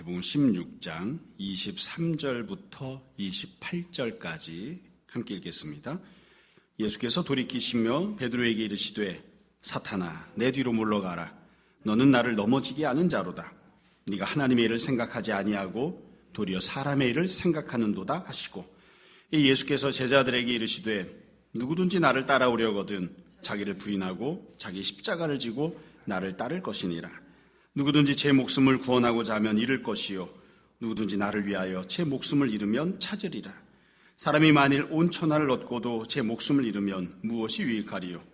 마태복음 16장 23절부터 28절까지 함께 읽겠습니다. 예수께서 돌이키시며 베드로에게 이르시되 사탄아 내 뒤로 물러가라. 너는 나를 넘어지게 하는 자로다. 네가 하나님의 일을 생각하지 아니하고 도리어 사람의 일을 생각하는도다 하시고, 이 예수께서 제자들에게 이르시되 누구든지 나를 따라오려거든 자기를 부인하고 자기 십자가를 지고 나를 따를 것이니라. 누구든지 제 목숨을 구원하고자 하면 잃을 것이요 누구든지 나를 위하여 제 목숨을 잃으면 찾으리라. 사람이 만일 온 천하를 얻고도 제 목숨을 잃으면 무엇이 유익하리요?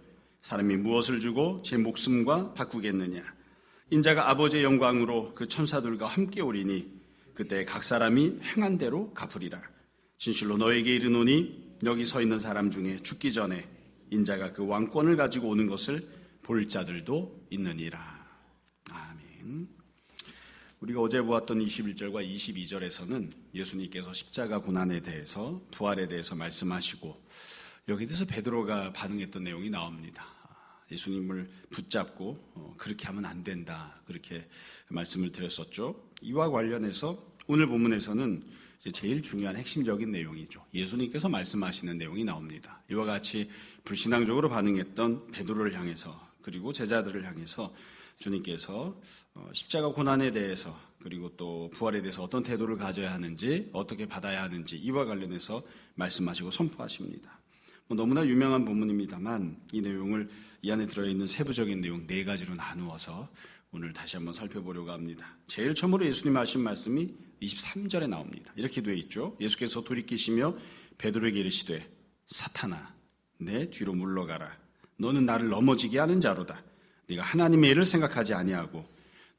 사람이 무엇을 주고 제 목숨과 바꾸겠느냐? 인자가 아버지의 영광으로 그 천사들과 함께 오리니 그때 각 사람이 행한 대로 갚으리라. 진실로 너에게 이르노니 여기 서 있는 사람 중에 죽기 전에 인자가 그 왕권을 가지고 오는 것을 볼 자들도 있느니라. 아멘. 우리가 어제 보았던 21절과 22절에서는 예수님께서 십자가 고난에 대해서, 부활에 대해서 말씀하시고, 여기에 대해서 베드로가 반응했던 내용이 나옵니다. 예수님을 붙잡고 그렇게 하면 안 된다, 그렇게 말씀을 드렸었죠. 이와 관련해서 오늘 본문에서는 제일 중요한 핵심적인 내용이죠. 예수님께서 말씀하시는 내용이 나옵니다. 이와 같이 불신앙적으로 반응했던 베드로를 향해서, 그리고 제자들을 향해서 주님께서 십자가 고난에 대해서, 그리고 또 부활에 대해서 어떤 태도를 가져야 하는지, 어떻게 받아야 하는지, 이와 관련해서 말씀하시고 선포하십니다. 너무나 유명한 본문입니다만 이 내용을, 이 안에 들어있는 세부적인 내용 4가지로 나누어서 오늘 다시 한번 살펴보려고 합니다. 제일 처음으로 예수님 하신 말씀이 23절에 나옵니다. 이렇게 되어 있죠. 예수께서 돌이키시며 베드로에게 이르시되 사탄아 내 뒤로 물러가라. 너는 나를 넘어지게 하는 자로다. 네가 하나님의 일을 생각하지 아니하고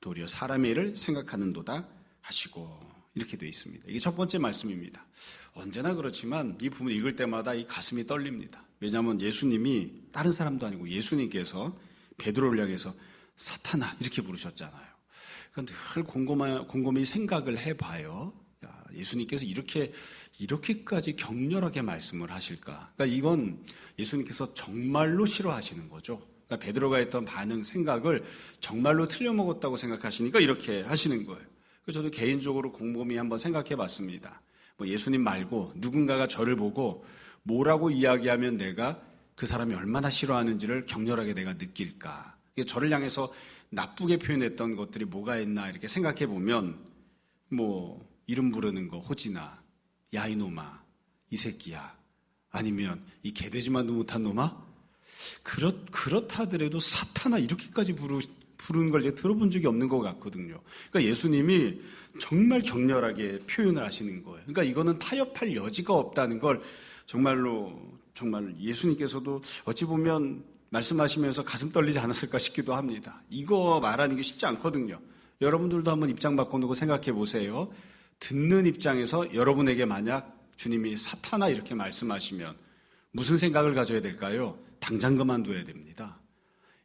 도리어 사람의 일을 생각하는도다 하시고, 이렇게 되어 있습니다. 이게 첫 번째 말씀입니다. 언제나 그렇지만 이 부분 읽을 때마다 이 가슴이 떨립니다. 왜냐하면 예수님이, 다른 사람도 아니고 예수님께서 베드로를 향해서 사탄아 이렇게 부르셨잖아요. 그런데 늘 곰곰이 생각을 해봐요. 예수님께서 이렇게까지 격렬하게 말씀을 하실까? 그러니까 이건 예수님께서 정말로 싫어하시는 거죠. 그러니까 베드로가 했던 반응, 생각을 정말로 틀려먹었다고 생각하시니까 이렇게 하시는 거예요. 그래서 저도 개인적으로 곰곰이 한번 생각해 봤습니다. 예수님 말고 누군가가 저를 보고 뭐라고 이야기하면 내가 그 사람이 얼마나 싫어하는지를 격렬하게 내가 느낄까? 저를 향해서 나쁘게 표현했던 것들이 뭐가 있나 이렇게 생각해 보면, 이름 부르는 거, 호진아, 야 이놈아, 이 새끼야, 아니면 이 개돼지만도 못한 놈아? 그렇다 하더라도 사탄아 이렇게까지 부르는 걸 제가 들어본 적이 없는 것 같거든요. 그러니까 예수님이 정말 격렬하게 표현을 하시는 거예요. 그러니까 이거는 타협할 여지가 없다는 걸 정말 예수님께서도 어찌 보면 말씀하시면서 가슴 떨리지 않았을까 싶기도 합니다. 이거 말하는 게 쉽지 않거든요. 여러분들도 한번 입장 바꿔놓고 생각해 보세요. 듣는 입장에서 여러분에게 만약 주님이 사탄아 이렇게 말씀하시면 무슨 생각을 가져야 될까요? 당장 그만둬야 됩니다.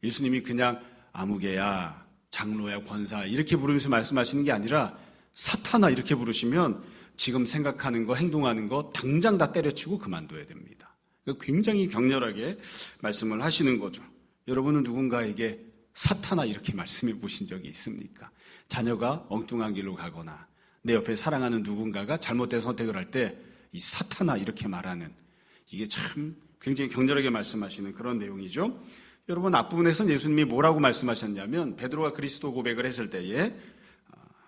예수님이 그냥 아무개야, 장로야, 권사 이렇게 부르면서 말씀하시는 게 아니라 사탄아 이렇게 부르시면 지금 생각하는 거, 행동하는 거 당장 다 때려치고 그만둬야 됩니다. 굉장히 격렬하게 말씀을 하시는 거죠. 여러분은 누군가에게 사탄아 이렇게 말씀해 보신 적이 있습니까? 자녀가 엉뚱한 길로 가거나 내 옆에 사랑하는 누군가가 잘못된 선택을 할 때 이 사탄아 이렇게 말하는, 이게 참 굉장히 격렬하게 말씀하시는 그런 내용이죠. 여러분, 앞부분에서는 예수님이 뭐라고 말씀하셨냐면 베드로가 그리스도 고백을 했을 때에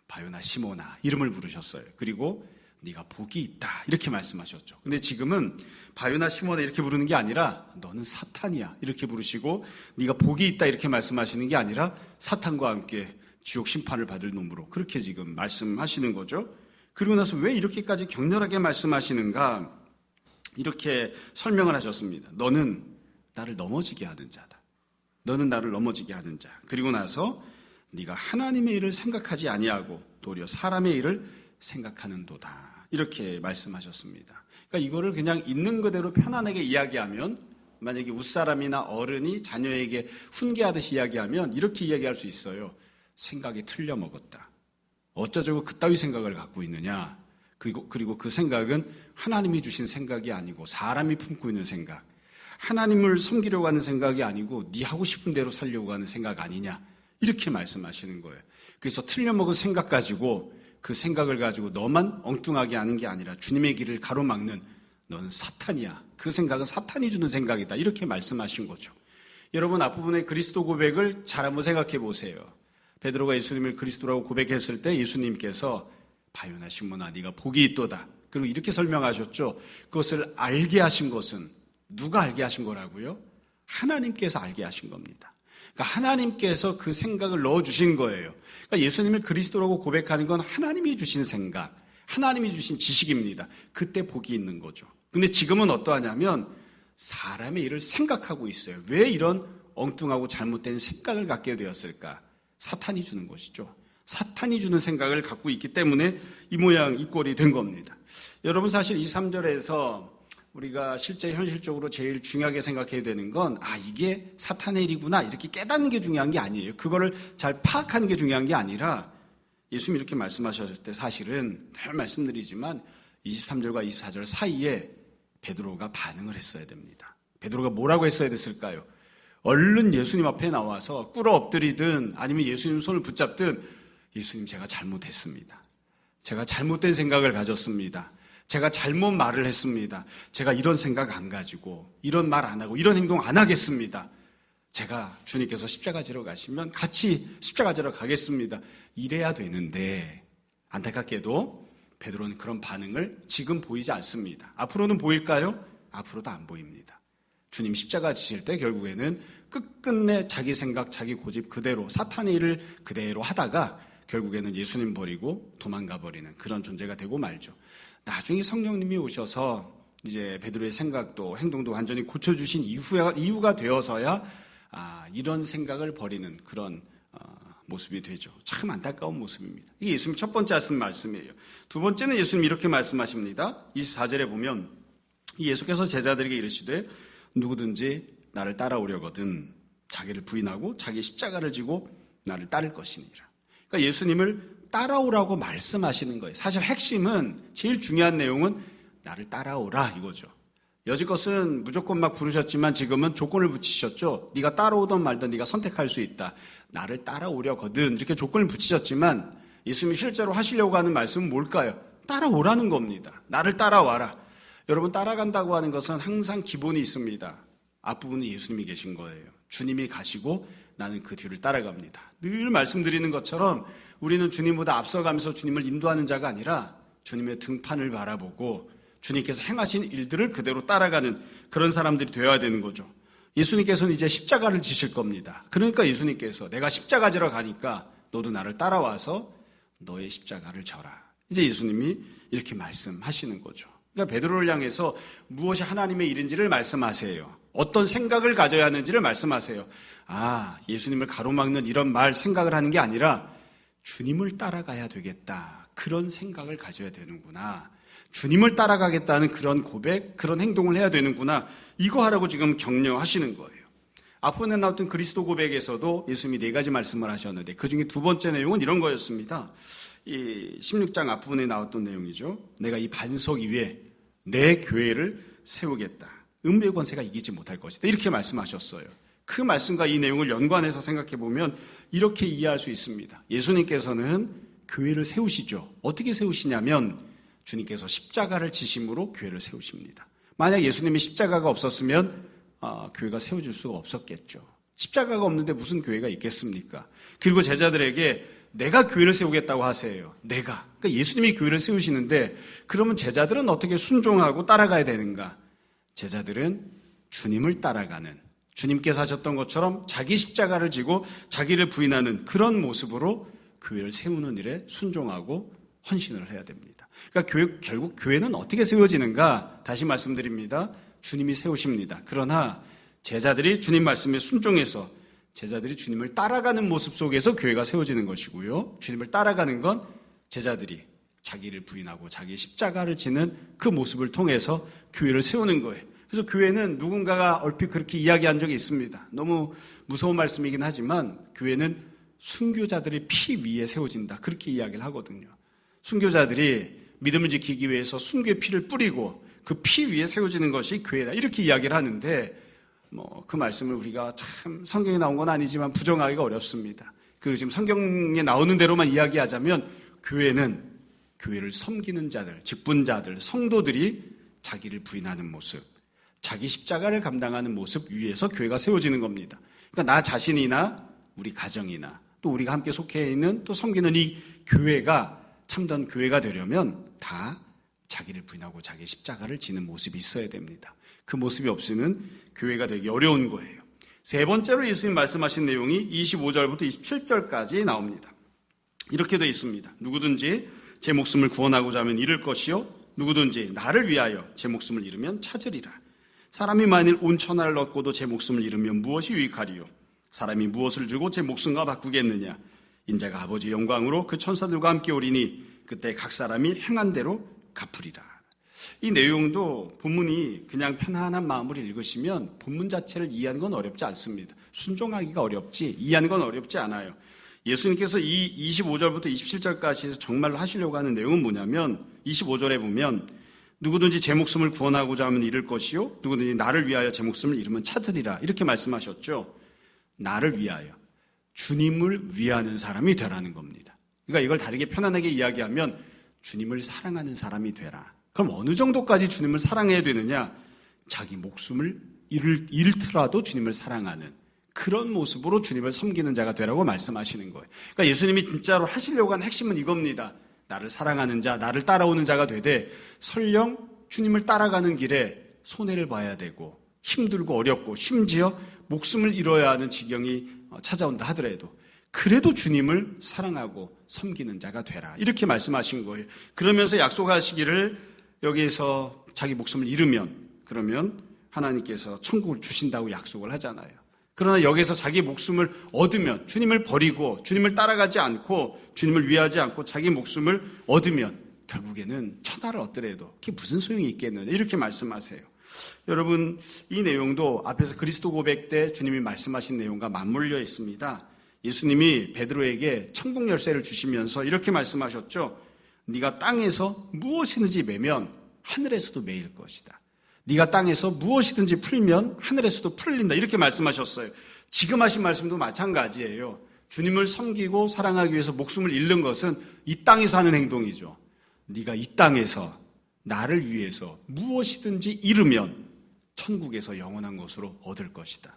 바요나 시모나 이름을 부르셨어요. 그리고 네가 복이 있다 이렇게 말씀하셨죠. 근데 지금은 바요나 시모나 이렇게 부르는 게 아니라 너는 사탄이야 이렇게 부르시고, 네가 복이 있다 이렇게 말씀하시는 게 아니라 사탄과 함께 지옥 심판을 받을 놈으로 그렇게 지금 말씀하시는 거죠. 그리고 나서 왜 이렇게까지 격렬하게 말씀하시는가, 이렇게 설명을 하셨습니다. 너는 나를 넘어지게 하는 자다. 너는 나를 넘어지게 하는 자. 그리고 나서 네가 하나님의 일을 생각하지 아니하고 도리어 사람의 일을 생각하는도다. 이렇게 말씀하셨습니다. 그러니까 이거를 그냥 있는 그대로 편안하게 이야기하면, 만약에 윗사람이나 어른이 자녀에게 훈계하듯이 이야기하면 이렇게 이야기할 수 있어요. 생각이 틀려먹었다. 어쩌자고 그따위 생각을 갖고 있느냐. 그리고 그 생각은 하나님이 주신 생각이 아니고 사람이 품고 있는 생각, 하나님을 섬기려고 하는 생각이 아니고 네 하고 싶은 대로 살려고 하는 생각 아니냐, 이렇게 말씀하시는 거예요. 그래서 틀려먹은 생각 가지고 그 생각을 가지고 너만 엉뚱하게 하는 게 아니라 주님의 길을 가로막는 너는 사탄이야. 그 생각은 사탄이 주는 생각이다. 이렇게 말씀하신 거죠. 여러분 앞부분의 그리스도 고백을 잘 한번 생각해 보세요. 베드로가 예수님을 그리스도라고 고백했을 때 예수님께서 바요나 시몬아 네가 복이 있도다. 그리고 이렇게 설명하셨죠. 그것을 알게 하신 것은 누가 알게 하신 거라고요? 하나님께서 알게 하신 겁니다. 그러니까 하나님께서 그 생각을 넣어주신 거예요. 그러니까 예수님을 그리스도라고 고백하는 건 하나님이 주신 생각, 하나님이 주신 지식입니다. 그때 복이 있는 거죠. 근데 지금은 어떠하냐면 사람의 일을 생각하고 있어요. 왜 이런 엉뚱하고 잘못된 생각을 갖게 되었을까? 사탄이 주는 것이죠. 사탄이 주는 생각을 갖고 있기 때문에 이 모양 이 꼴이 된 겁니다. 여러분 사실 23절에서 우리가 실제 현실적으로 제일 중요하게 생각해야 되는 건 이게 사탄의 일이구나 이렇게 깨닫는 게 중요한 게 아니에요. 그거를 잘 파악하는 게 중요한 게 아니라 예수님이 이렇게 말씀하셨을 때 사실은 늘 말씀드리지만 23절과 24절 사이에 베드로가 반응을 했어야 됩니다. 베드로가 뭐라고 했어야 됐을까요? 얼른 예수님 앞에 나와서 꿇어 엎드리든 아니면 예수님 손을 붙잡든 예수님 제가 잘못했습니다. 제가 잘못된 생각을 가졌습니다. 제가 잘못 말을 했습니다. 제가 이런 생각 안 가지고 이런 말 안 하고 이런 행동 안 하겠습니다. 제가 주님께서 십자가 지러 가시면 같이 십자가 지러 가겠습니다. 이래야 되는데 안타깝게도 베드로는 그런 반응을 지금 보이지 않습니다. 앞으로는 보일까요? 앞으로도 안 보입니다. 주님 십자가 지실 때 결국에는 끝끝내 자기 생각, 자기 고집 그대로 사탄의 일을 그대로 하다가 결국에는 예수님 버리고 도망가 버리는 그런 존재가 되고 말죠. 나중에 성령님이 오셔서 이제 베드로의 생각도 행동도 완전히 고쳐주신 이유가 되어서야 이런 생각을 버리는 그런 모습이 되죠. 참 안타까운 모습입니다. 이게 예수님 첫 번째 하신 말씀이에요. 두 번째는 예수님 이렇게 말씀하십니다. 24절에 보면 예수께서 제자들에게 이르시되 누구든지 나를 따라오려거든 자기를 부인하고 자기 십자가를 지고 나를 따를 것이니라. 그러니까 예수님을 따라오라고 말씀하시는 거예요. 사실 핵심은 제일 중요한 내용은 나를 따라오라 이거죠. 여지껏은 무조건 막 부르셨지만 지금은 조건을 붙이셨죠. 네가 따라오든 말든 네가 선택할 수 있다. 나를 따라오려거든 이렇게 조건을 붙이셨지만 예수님이 실제로 하시려고 하는 말씀은 뭘까요? 따라오라는 겁니다. 나를 따라와라. 여러분 따라간다고 하는 것은 항상 기본이 있습니다. 앞부분에 예수님이 계신 거예요. 주님이 가시고 나는 그 뒤를 따라갑니다. 늘 말씀드리는 것처럼 우리는 주님보다 앞서가면서 주님을 인도하는 자가 아니라 주님의 등판을 바라보고 주님께서 행하신 일들을 그대로 따라가는 그런 사람들이 되어야 되는 거죠. 예수님께서는 이제 십자가를 지실 겁니다. 그러니까 예수님께서 내가 십자가 지러 가니까 너도 나를 따라와서 너의 십자가를 져라. 이제 예수님이 이렇게 말씀하시는 거죠. 그러니까 베드로를 향해서 무엇이 하나님의 일인지를 말씀하세요. 어떤 생각을 가져야 하는지를 말씀하세요. 예수님을 가로막는 이런 말 생각을 하는 게 아니라 주님을 따라가야 되겠다. 그런 생각을 가져야 되는구나. 주님을 따라가겠다는 그런 고백, 그런 행동을 해야 되는구나. 이거 하라고 지금 격려하시는 거예요. 앞부분에 나왔던 그리스도 고백에서도 예수님이 4가지 말씀을 하셨는데 그중에 두 번째 내용은 이런 거였습니다. 이 16장 앞부분에 나왔던 내용이죠. 내가 이 반석 위에 내 교회를 세우겠다. 음부의 권세가 이기지 못할 것이다. 이렇게 말씀하셨어요. 그 말씀과 이 내용을 연관해서 생각해 보면 이렇게 이해할 수 있습니다. 예수님께서는 교회를 세우시죠. 어떻게 세우시냐면 주님께서 십자가를 지심으로 교회를 세우십니다. 만약 예수님이 십자가가 없었으면 교회가 세워질 수가 없었겠죠. 십자가가 없는데 무슨 교회가 있겠습니까? 그리고 제자들에게 내가 교회를 세우겠다고 하세요. 내가. 그러니까 예수님이 교회를 세우시는데 그러면 제자들은 어떻게 순종하고 따라가야 되는가? 제자들은 주님을 따라가는 주님께서 하셨던 것처럼 자기 십자가를 지고 자기를 부인하는 그런 모습으로 교회를 세우는 일에 순종하고 헌신을 해야 됩니다. 그러니까 결국 교회는 어떻게 세워지는가? 다시 말씀드립니다. 주님이 세우십니다. 그러나 제자들이 주님 말씀에 순종해서 제자들이 주님을 따라가는 모습 속에서 교회가 세워지는 것이고요. 주님을 따라가는 건 제자들이 자기를 부인하고 자기 십자가를 지는 그 모습을 통해서 교회를 세우는 거예요. 그래서 교회는 누군가가 얼핏 그렇게 이야기한 적이 있습니다. 너무 무서운 말씀이긴 하지만 교회는 순교자들의 피 위에 세워진다. 그렇게 이야기를 하거든요. 순교자들이 믿음을 지키기 위해서 순교의 피를 뿌리고 그 피 위에 세워지는 것이 교회다. 이렇게 이야기를 하는데 그 말씀을 우리가 참 성경에 나온 건 아니지만 부정하기가 어렵습니다. 지금 성경에 나오는 대로만 이야기하자면 교회는 교회를 섬기는 자들, 직분자들, 성도들이 자기를 부인하는 모습, 자기 십자가를 감당하는 모습 위에서 교회가 세워지는 겁니다. 그러니까 나 자신이나 우리 가정이나 또 우리가 함께 속해 있는 또 섬기는 이 교회가 참된 교회가 되려면 다 자기를 부인하고 자기 십자가를 지는 모습이 있어야 됩니다. 그 모습이 없으면 교회가 되기 어려운 거예요. 세 번째로 예수님 말씀하신 내용이 25절부터 27절까지 나옵니다. 이렇게 되어 있습니다. 누구든지 제 목숨을 구원하고자 하면 잃을 것이요 누구든지 나를 위하여 제 목숨을 잃으면 찾으리라. 사람이 만일 온 천하를 얻고도 제 목숨을 잃으면 무엇이 유익하리요? 사람이 무엇을 주고 제 목숨과 바꾸겠느냐? 인자가 아버지 영광으로 그 천사들과 함께 오리니 그때 각 사람이 행한 대로 갚으리라. 이 내용도 본문이 그냥 편안한 마음으로 읽으시면 본문 자체를 이해하는 건 어렵지 않습니다. 순종하기가 어렵지 이해하는 건 어렵지 않아요. 예수님께서 이 25절부터 27절까지 해서 정말로 하시려고 하는 내용은 뭐냐면 25절에 보면 누구든지 제 목숨을 구원하고자 하면 잃을 것이요 누구든지 나를 위하여 제 목숨을 잃으면 찾으리라. 이렇게 말씀하셨죠. 나를 위하여 주님을 위하는 사람이 되라는 겁니다. 그러니까 이걸 다르게 편안하게 이야기하면 주님을 사랑하는 사람이 되라. 그럼 어느 정도까지 주님을 사랑해야 되느냐? 자기 목숨을 잃더라도 주님을 사랑하는 그런 모습으로 주님을 섬기는 자가 되라고 말씀하시는 거예요. 그러니까 예수님이 진짜로 하시려고 하는 핵심은 이겁니다. 나를 사랑하는 자, 나를 따라오는 자가 되되 설령 주님을 따라가는 길에 손해를 봐야 되고 힘들고 어렵고 심지어 목숨을 잃어야 하는 지경이 찾아온다 하더라도 그래도 주님을 사랑하고 섬기는 자가 되라. 이렇게 말씀하신 거예요. 그러면서 약속하시기를 여기에서 자기 목숨을 잃으면 그러면 하나님께서 천국을 주신다고 약속을 하잖아요. 그러나 여기서 자기 목숨을 얻으면 주님을 버리고 주님을 따라가지 않고 주님을 위하지 않고 자기 목숨을 얻으면 결국에는 천하를 얻더라도 그게 무슨 소용이 있겠느냐 이렇게 말씀하세요. 여러분 이 내용도 앞에서 그리스도 고백 때 주님이 말씀하신 내용과 맞물려 있습니다. 예수님이 베드로에게 천국 열쇠를 주시면서 이렇게 말씀하셨죠. 네가 땅에서 무엇이든지 매면 하늘에서도 매일 것이다. 네가 땅에서 무엇이든지 풀면 하늘에서도 풀린다. 이렇게 말씀하셨어요. 지금 하신 말씀도 마찬가지예요. 주님을 섬기고 사랑하기 위해서 목숨을 잃는 것은 이 땅에서 하는 행동이죠. 네가 이 땅에서 나를 위해서 무엇이든지 잃으면 천국에서 영원한 것으로 얻을 것이다.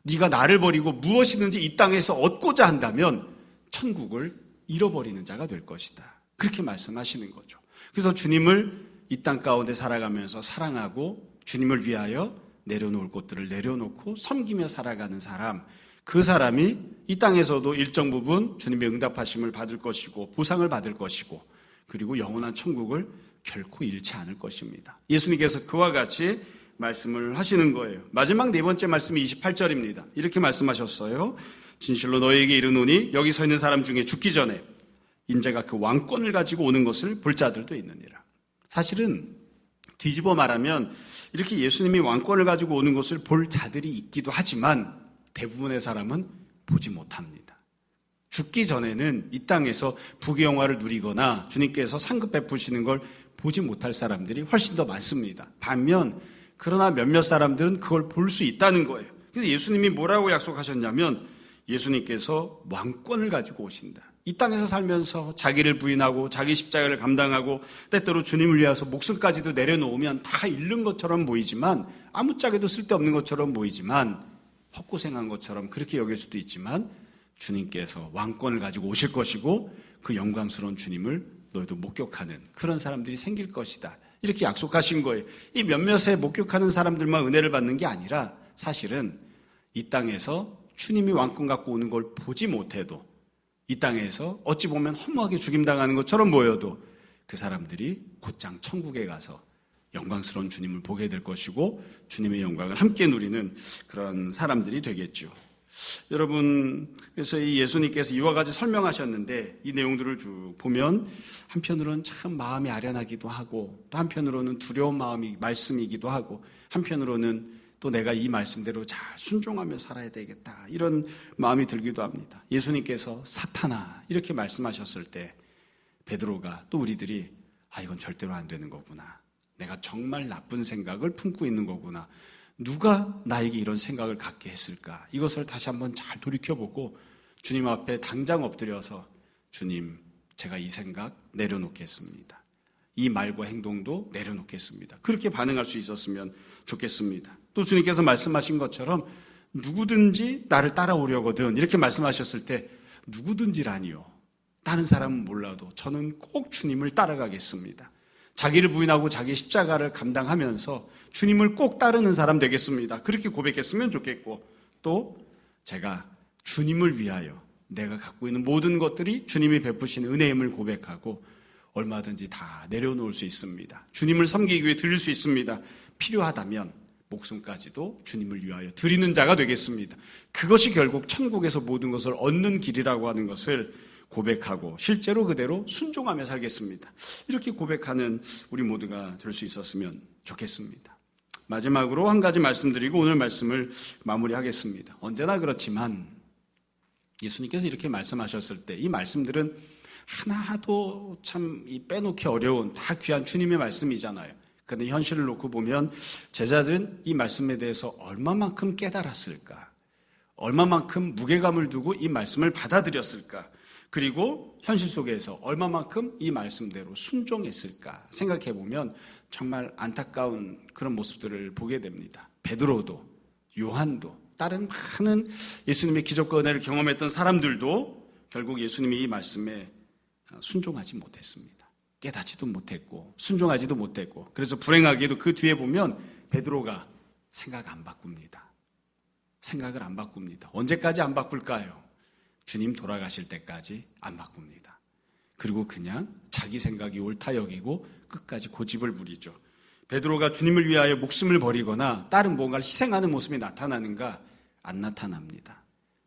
네가 나를 버리고 무엇이든지 이 땅에서 얻고자 한다면 천국을 잃어버리는 자가 될 것이다. 그렇게 말씀하시는 거죠. 그래서 주님을 이 땅 가운데 살아가면서 사랑하고 주님을 위하여 내려놓을 것들을 내려놓고 섬기며 살아가는 사람, 그 사람이 이 땅에서도 일정 부분 주님의 응답하심을 받을 것이고 보상을 받을 것이고 그리고 영원한 천국을 결코 잃지 않을 것입니다. 예수님께서 그와 같이 말씀을 하시는 거예요. 마지막 네 번째 말씀이 28절입니다. 이렇게 말씀하셨어요. 진실로 너희에게 이르노니 여기 서 있는 사람 중에 죽기 전에 인자가 그 왕권을 가지고 오는 것을 볼 자들도 있느니라. 사실은 뒤집어 말하면 이렇게 예수님이 왕권을 가지고 오는 것을 볼 자들이 있기도 하지만 대부분의 사람은 보지 못합니다. 죽기 전에는 이 땅에서 부귀 영화를 누리거나 주님께서 상급 베푸시는 걸 보지 못할 사람들이 훨씬 더 많습니다. 반면 그러나 몇몇 사람들은 그걸 볼 수 있다는 거예요. 그래서 예수님이 뭐라고 약속하셨냐면 예수님께서 왕권을 가지고 오신다. 이 땅에서 살면서 자기를 부인하고 자기 십자가를 감당하고 때때로 주님을 위해서 목숨까지도 내려놓으면 다 잃는 것처럼 보이지만 아무짝에도 쓸데없는 것처럼 보이지만 헛고생한 것처럼 그렇게 여길 수도 있지만 주님께서 왕권을 가지고 오실 것이고 그 영광스러운 주님을 너희도 목격하는 그런 사람들이 생길 것이다. 이렇게 약속하신 거예요. 이 몇몇의 목격하는 사람들만 은혜를 받는 게 아니라 사실은 이 땅에서 주님이 왕권 갖고 오는 걸 보지 못해도 이 땅에서 어찌 보면 허무하게 죽임당하는 것처럼 보여도 그 사람들이 곧장 천국에 가서 영광스러운 주님을 보게 될 것이고 주님의 영광을 함께 누리는 그런 사람들이 되겠죠. 여러분, 그래서 이 예수님께서 이와 같이 설명하셨는데 이 내용들을 쭉 보면 한편으로는 참 마음이 아련하기도 하고 또 한편으로는 두려운 마음이 말씀이기도 하고 한편으로는 또 내가 이 말씀대로 잘 순종하며 살아야 되겠다 이런 마음이 들기도 합니다. 예수님께서 사탄아 이렇게 말씀하셨을 때 베드로가 또 우리들이 이건 절대로 안 되는 거구나. 내가 정말 나쁜 생각을 품고 있는 거구나. 누가 나에게 이런 생각을 갖게 했을까? 이것을 다시 한번 잘 돌이켜보고 주님 앞에 당장 엎드려서 주님 제가 이 생각 내려놓겠습니다. 이 말과 행동도 내려놓겠습니다. 그렇게 반응할 수 있었으면 좋겠습니다. 또 주님께서 말씀하신 것처럼 누구든지 나를 따라오려거든 이렇게 말씀하셨을 때 누구든지라니요. 다른 사람은 몰라도 저는 꼭 주님을 따라가겠습니다. 자기를 부인하고 자기 십자가를 감당하면서 주님을 꼭 따르는 사람 되겠습니다. 그렇게 고백했으면 좋겠고 또 제가 주님을 위하여 내가 갖고 있는 모든 것들이 주님이 베푸신 은혜임을 고백하고 얼마든지 다 내려놓을 수 있습니다. 주님을 섬기기 위해 드릴 수 있습니다. 필요하다면 목숨까지도 주님을 위하여 드리는 자가 되겠습니다. 그것이 결국 천국에서 모든 것을 얻는 길이라고 하는 것을 고백하고 실제로 그대로 순종하며 살겠습니다. 이렇게 고백하는 우리 모두가 될 수 있었으면 좋겠습니다. 마지막으로 한 가지 말씀드리고 오늘 말씀을 마무리하겠습니다. 언제나 그렇지만 예수님께서 이렇게 말씀하셨을 때 이 말씀들은 하나도 참 빼놓기 어려운 다 귀한 주님의 말씀이잖아요. 그런데 현실을 놓고 보면 제자들은 이 말씀에 대해서 얼마만큼 깨달았을까? 얼마만큼 무게감을 두고 이 말씀을 받아들였을까? 그리고 현실 속에서 얼마만큼 이 말씀대로 순종했을까? 생각해 보면 정말 안타까운 그런 모습들을 보게 됩니다. 베드로도, 요한도, 다른 많은 예수님의 기적과 은혜를 경험했던 사람들도 결국 예수님이 이 말씀에 순종하지 못했습니다. 깨닫지도 못했고 순종하지도 못했고 그래서 불행하게도 그 뒤에 보면 베드로가 생각 안 바꿉니다. 생각을 안 바꿉니다. 언제까지 안 바꿀까요? 주님 돌아가실 때까지 안 바꿉니다. 그리고 그냥 자기 생각이 옳다 여기고 끝까지 고집을 부리죠. 베드로가 주님을 위하여 목숨을 버리거나 다른 뭔가를 희생하는 모습이 나타나는가? 안 나타납니다.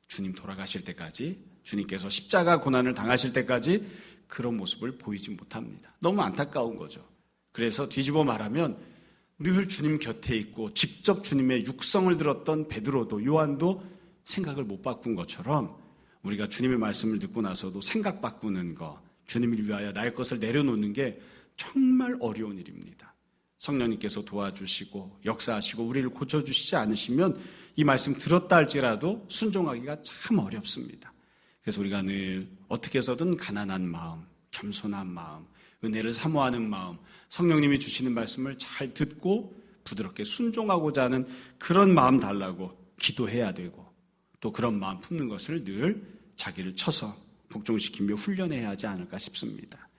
주님 돌아가실 때까지, 주님께서 십자가 고난을 당하실 때까지 그런 모습을 보이지 못합니다. 너무 안타까운 거죠. 그래서 뒤집어 말하면 늘 주님 곁에 있고 직접 주님의 육성을 들었던 베드로도 요한도 생각을 못 바꾼 것처럼 우리가 주님의 말씀을 듣고 나서도 생각 바꾸는 것, 주님을 위하여 나의 것을 내려놓는 게 정말 어려운 일입니다. 성령님께서 도와주시고 역사하시고 우리를 고쳐주시지 않으시면 이 말씀 들었다 할지라도 순종하기가 참 어렵습니다. 그래서 우리가 늘 어떻게 해서든 가난한 마음, 겸손한 마음, 은혜를 사모하는 마음, 성령님이 주시는 말씀을 잘 듣고 부드럽게 순종하고자 하는 그런 마음 달라고 기도해야 되고 또 그런 마음 품는 것을 늘 자기를 쳐서 복종시키며 훈련해야 하지 않을까 싶습니다.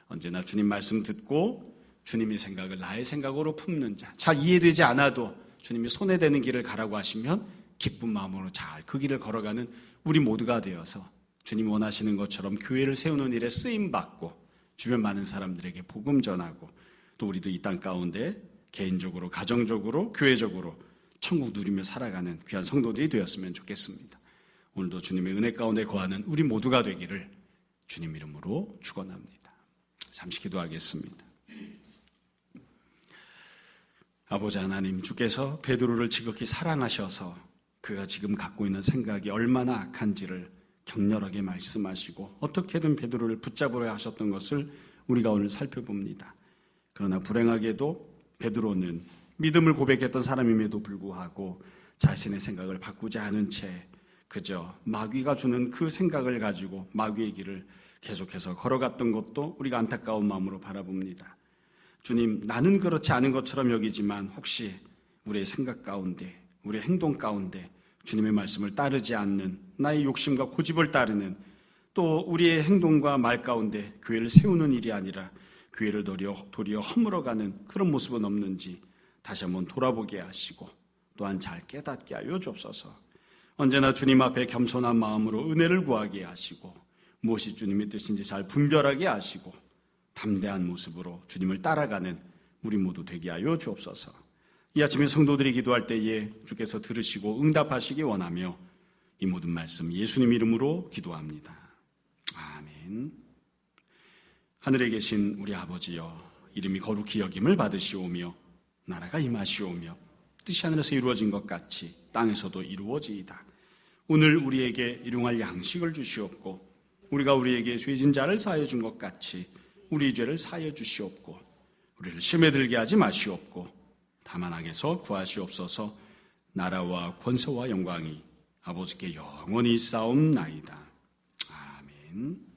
언제나 주님 말씀 듣고 주님의 생각을 나의 생각으로 품는 자, 잘 이해되지 않아도 주님이 손에 대는 길을 가라고 하시면 기쁜 마음으로 잘 그 길을 걸어가는 우리 모두가 되어서 주님 원하시는 것처럼 교회를 세우는 일에 쓰임받고 주변 많은 사람들에게 복음 전하고 또 우리도 이 땅 가운데 개인적으로, 가정적으로, 교회적으로 천국 누리며 살아가는 귀한 성도들이 되었으면 좋겠습니다. 오늘도 주님의 은혜 가운데 거하는 우리 모두가 되기를 주님 이름으로 축원합니다. 잠시 기도하겠습니다. 아버지 하나님, 주께서 베드로를 지극히 사랑하셔서 그가 지금 갖고 있는 생각이 얼마나 악한지를 격렬하게 말씀하시고 어떻게든 베드로를 붙잡으려 하셨던 것을 우리가 오늘 살펴봅니다. 그러나 불행하게도 베드로는 믿음을 고백했던 사람임에도 불구하고 자신의 생각을 바꾸지 않은 채 그저 마귀가 주는 그 생각을 가지고 마귀의 길을 계속해서 걸어갔던 것도 우리가 안타까운 마음으로 바라봅니다. 주님, 나는 그렇지 않은 것처럼 여기지만 혹시 우리의 생각 가운데, 우리의 행동 가운데 주님의 말씀을 따르지 않는 나의 욕심과 고집을 따르는 또 우리의 행동과 말 가운데 교회를 세우는 일이 아니라 교회를 도리어 허물어가는 그런 모습은 없는지 다시 한번 돌아보게 하시고 또한 잘 깨닫게 하여 주옵소서. 언제나 주님 앞에 겸손한 마음으로 은혜를 구하게 하시고 무엇이 주님의 뜻인지 잘 분별하게 하시고 담대한 모습으로 주님을 따라가는 우리 모두 되게 하여 주옵소서. 이 아침에 성도들이 기도할 때에 주께서 들으시고 응답하시기 원하며 이 모든 말씀 예수님 이름으로 기도합니다. 아멘. 하늘에 계신 우리 아버지여, 이름이 거룩히 여김을 받으시오며 나라가 임하시오며 뜻이 하늘에서 이루어진 것 같이 땅에서도 이루어지이다. 오늘 우리에게 일용할 양식을 주시옵고 우리가 우리에게 죄진 자를 사하여 준 것 같이 우리 죄를 사하여 주시옵고 우리를 시험에 들게 하지 마시옵고 다만 악에서 구하시옵소서. 나라와 권세와 영광이 아버지께 영원히 있사옵나이다. 아멘.